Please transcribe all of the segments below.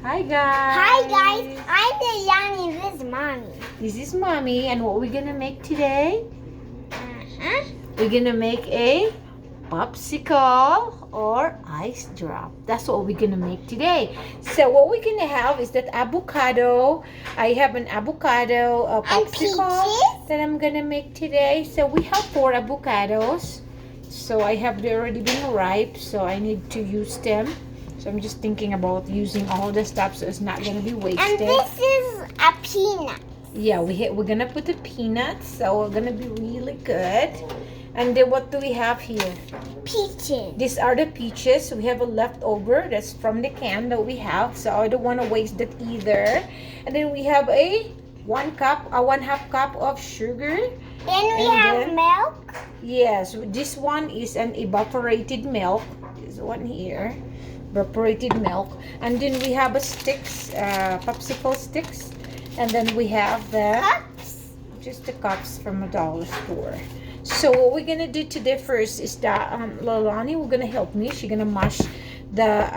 Hi guys! Hi guys, I'm Yanni. This is Mommy. This is Mommy, and what we're gonna make today? Uh-huh. We're gonna make a popsicle or ice drop. That's what we're gonna make today. So what we're gonna have is that avocado. I have an avocado popsicle peaches? that I'm gonna make today. So we have 4 avocados. So I have they already been ripe, so I need to use them. So I'm just thinking about using all the stuff so it's not gonna be wasted. And this is a peanut. Yeah, we're gonna put the peanuts, so we're gonna be really good. And then what do we have here? Peaches. These are the peaches. We have a leftover that's from the can that we have, so I don't want to waste that either. And then we have a 1/2 cup of sugar. Then we have milk. Yes, this one is an evaporated milk. This one here, evaporated milk. And then we have a sticks, popsicle sticks. And then we have the Cups. just the cups from a dollar store. So what we're gonna do today first is that Lalani will gonna help me. She's gonna mash the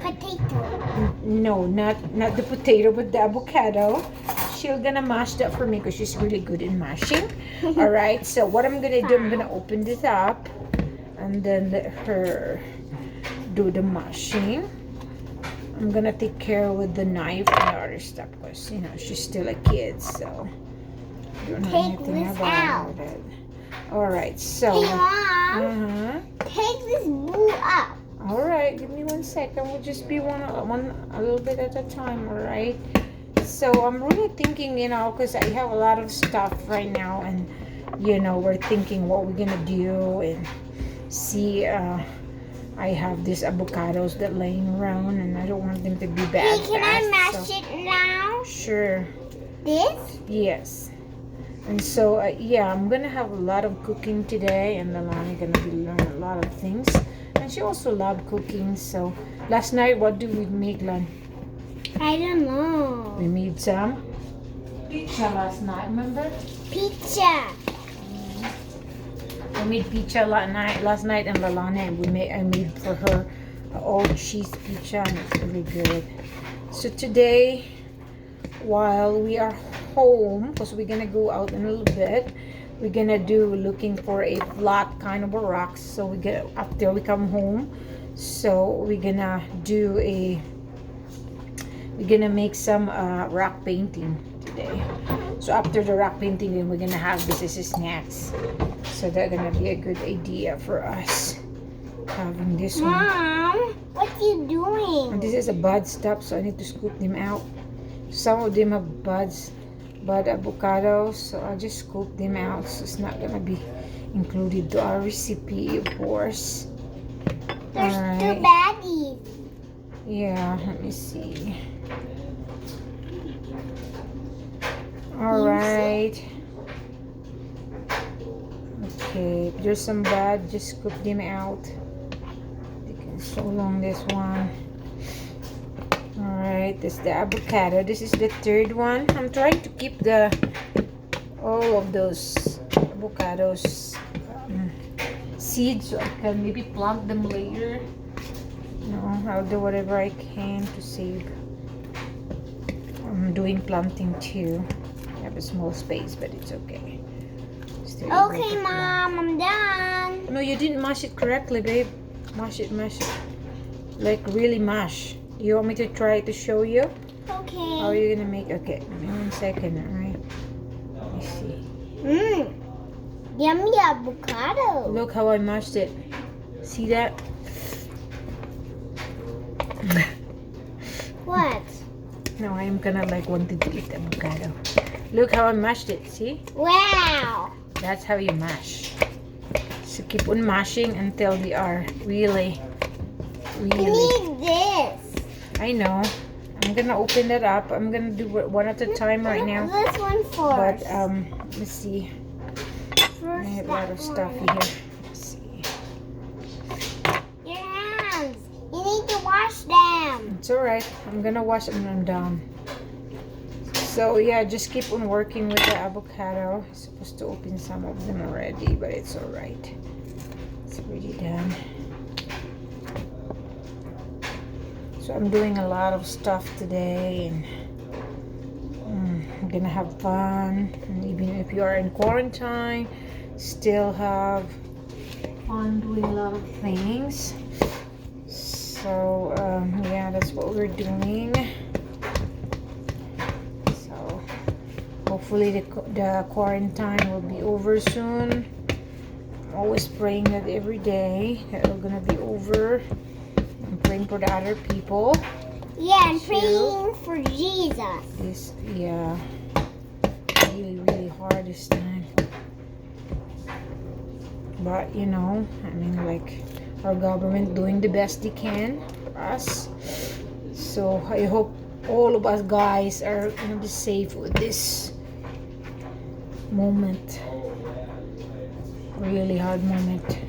Potato. no, not the potato, but the avocado. She's gonna mash that for me because she's really good in mashing. All right. So what I'm gonna do, I'm gonna open this up, and then let her do the mashing. I'm gonna take care with the knife and the other stuff because you know she's still a kid, so I don't know Take anything this about out. it. All right. So. Hey Mom, take this blue up. All right, give me 1 second. We'll just be one a little bit at a time. All right. So I'm really thinking, you know, because I have a lot of stuff right now, and you know, we're thinking what we're gonna do and see. I have these avocados that laying around, and I don't want them to be bad. Hey, can I fast, mash it now? Sure. This? Yes. And so yeah, I'm gonna have a lot of cooking today, and Lalani gonna be learning a lot of things. And she also loved cooking. So last night, what did we make, Lan? I don't know. We made some pizza last night. Remember? Pizza. I made pizza last night, and Lalani I made for her all cheese pizza, and it's really good. So today, while we are home, because we're gonna go out in a little bit, we're gonna do looking for a flat kind of a rocks. So we get after we come home, so we're gonna make some rock painting today. So after the rock painting, then we're gonna have this as snacks. So that's gonna be a good idea for us having this one. Mom, what are you doing? And this is a bud stuff, so I need to scoop them out. Some of them have bud avocados, so I'll just scoop them out. So it's not gonna be included to our recipe, of course. There's Alright. 2 baddies. Yeah, let me see. All right. Okay, there's some bud. Just scoop them out. Taking so long, this one. All right, this is the avocado. This is the 3rd one. I'm trying to keep all of those avocados seeds so I can maybe plant them later. I'll do whatever I can to save. I'm doing planting too. I have a small space, but it's okay. Still able Okay, to plant. Mom, I'm done. No, you didn't mash it correctly, babe. Mash it. Like really mash. You want me to try to show you? Okay. How are you gonna make? Okay, give me 1 second, alright? Let me see. Yummy avocado. Look how I mashed it. See that? What? Now I am gonna wanted to eat avocado. Look how I mashed it, see? Wow. That's how you mash. So keep on mashing until they are really. We need this. I know. I'm gonna open that up. I'm gonna do it one at a time right now. This one But first. let's see. I First have a lot of that stuff one. here. Let's see. Your hands. You need to wash them. It's alright. I'm gonna wash them when I'm done. So yeah, just keep on working with the avocado. I'm supposed to open some of them already, but it's alright. It's already done. So I'm doing a lot of stuff today, and I'm gonna have fun. And even if you are in quarantine, still have fun doing a lot of things. So yeah, that's what we're doing. So hopefully the quarantine will be over soon. I'm always praying that every day that it's gonna be over. I'm praying for the other people. Yeah, and praying for Jesus. This, yeah, really, really hard this time. But you know, I mean, like, our government doing the best they can for us. So I hope all of us guys are gonna be safe with this moment. Really hard moment.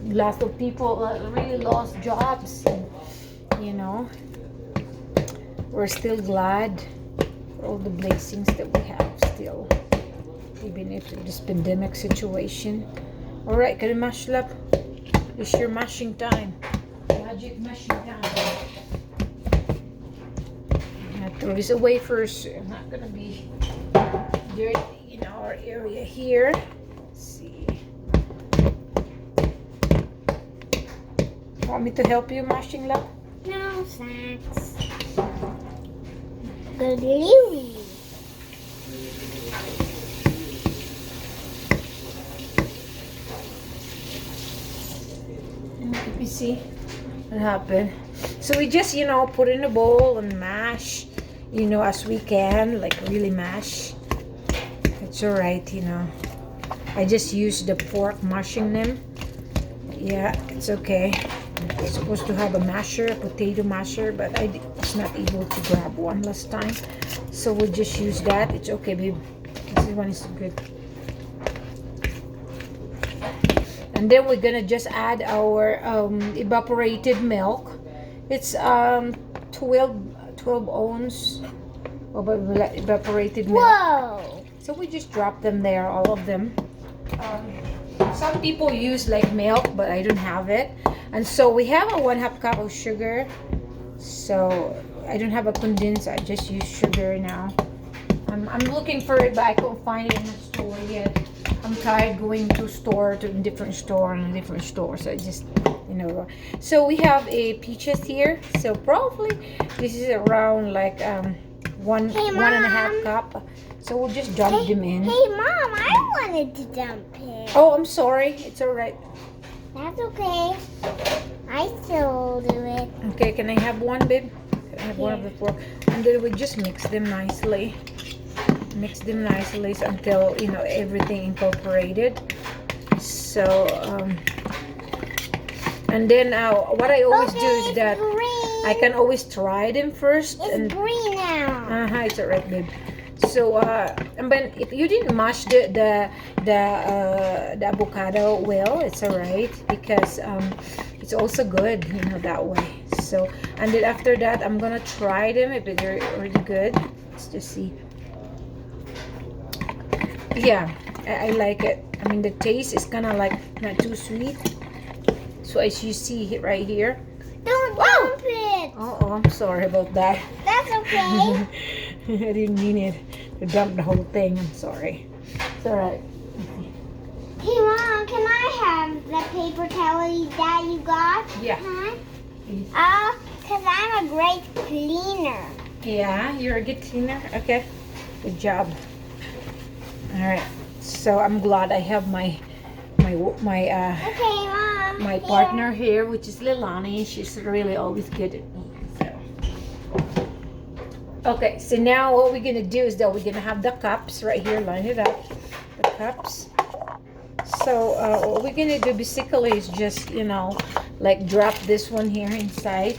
Lots of people really lost jobs. And, you know, we're still glad for all the blessings that we have still, even if this pandemic situation. All right, can you mash up? It's your mashing time. Magic mashing time. I'm gonna throw this away first. I'm not gonna be dirty in our area here. Let's see. Want me to help you mashing love? No, thanks. Good news. Let me see what happened. So we just, you know, put in a bowl and mash, you know, as we can, like really mash. It's all right, you know. I just use the fork mashing them. Yeah, it's okay. I'm supposed to have a masher, a potato masher, but I was not able to grab one last time. So we'll just use that. It's okay, babe. This one is good. And then we're gonna just add our evaporated milk. It's 12 ounce of evaporated milk. Whoa! So we just drop them there, all of them. Some people use like milk, but I don't have it. And so we have a 1/2 cup of sugar. So I don't have a condensed. I just use sugar now. I'm looking for it, but I can't find it in the store yet. I'm tired going to different store and a different store. So I just, you know. So we have a peaches here. So probably this is around like one and a half cup. So we'll just dump them in. Hey, Mom, I wanted to dump it. Oh, I'm sorry. It's all right. That's okay. I still do it. Okay, can I have one, babe? Can I have one of the four? And then we just mix them nicely. Mix them nicely until, you know, everything incorporated. So, and then what I always do is that green. I can always try them first. It's green now. It's alright, babe. So, and then if you didn't mash the avocado well, it's alright because it's also good, you know, that way. So, and then after that, I'm gonna try them if they're already good. Let's just see. Yeah, I like it. I mean, the taste is kind of like not too sweet. So as you see right here. Don't dump it. Oh, I'm sorry about that. That's okay. I didn't mean it to dump the whole thing. I'm sorry. It's alright. Hey, Mom, can I have the paper towel that you got? Yeah. Huh? Please. Because I'm a great cleaner. Yeah, you're a good cleaner. Okay, good job. All right. So I'm glad I have my Okay, Mom. my partner here, which is Lilani. She's really always good at me. So. Okay, so now what we're gonna do is that we're gonna have the cups right here. Line it up, the cups. So what we're gonna do basically is just, you know, like drop this one here inside.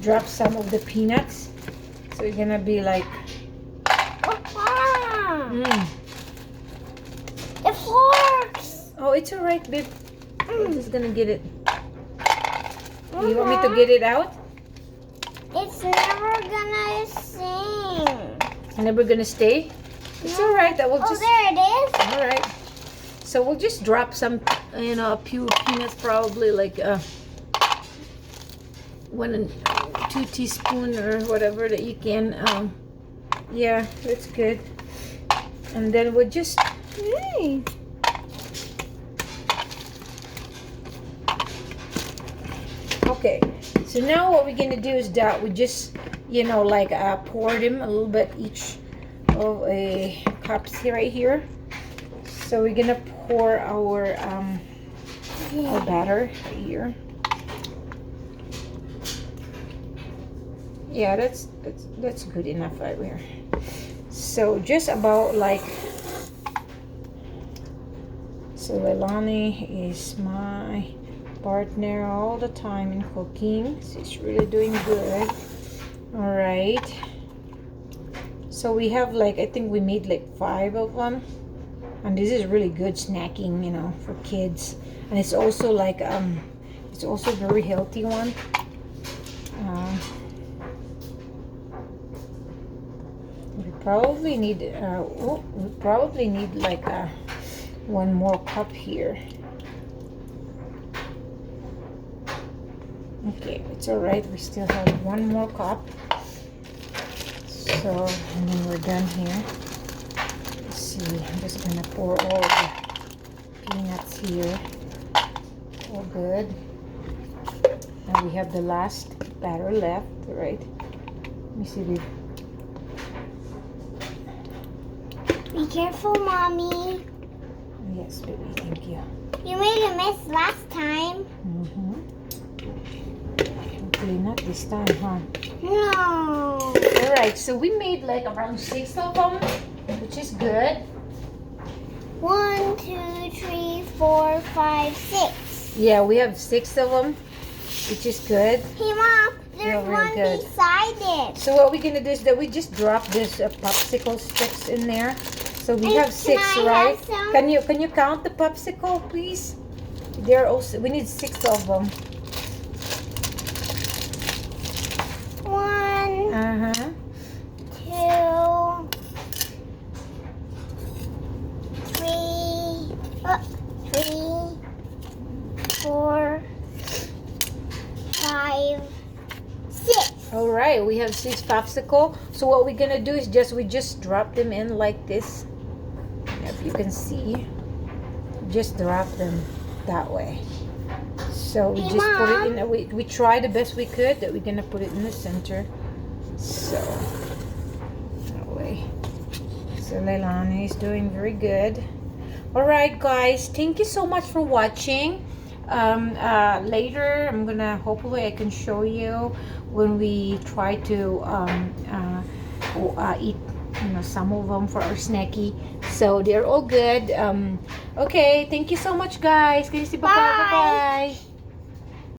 Drop some of the peanuts. So you're gonna be like. It forks. Oh, it's alright, babe. I'm just gonna get it. You want me to get it out? It's never gonna sing. Never gonna stay? It's alright. I will just. there it is. Alright. So we'll just drop some, you know, a few peanuts, probably like 1 and 2 teaspoons or whatever that you can. Yeah, that's good. And then we'll just, hey. Okay, so now what we're gonna do is that we just, you know, like pour them a little bit each of a cups here, right here. So we're gonna pour our batter here. Yeah, that's good enough right here. So just about like, so Leilani is my partner all the time in cooking. She's really doing good. All right. So we have like, I think we made like 5 of them. And this is really good snacking, you know, for kids. And it's also like, it's also a very healthy one. We probably need like one more cup here. Okay, it's all right. We still have one more cup. So, and then we're done here. Let's see. I'm just gonna pour all the peanuts here. All good. Now we have the last batter left, right? Let me see. Be careful, Mommy. Yes, baby. Thank you. You made a mess last time. Hopefully not this time, huh? No. Alright, so we made like around 6 of them, which is good. 1, 2, 3, 4, 5, 6. Yeah, we have 6 of them, which is good. Hey, Mom, there's Yeah, really one good. beside it. So what we're gonna do is that we just drop this popsicle sticks in there. So we And have 6, can I right? have some? Can you count the popsicle, please? There also we need 6 of them. 1, 2, 3, 4, 5, 6. All right, we have 6 popsicle. So what we're gonna do is we just drop them in like this. If you can see, just drop them that way. So we Hey, just put it Mom. in. We try the best we could that we're gonna put it in the center. So that way. So Leilani is doing very good. All right, guys. Thank you so much for watching. Later, I'm gonna hopefully I can show you when we try to eat, you know, some of them for our snacky. So they're all good. Okay, thank you so much, guys. Can you say bye bye? Bye. Bye bye.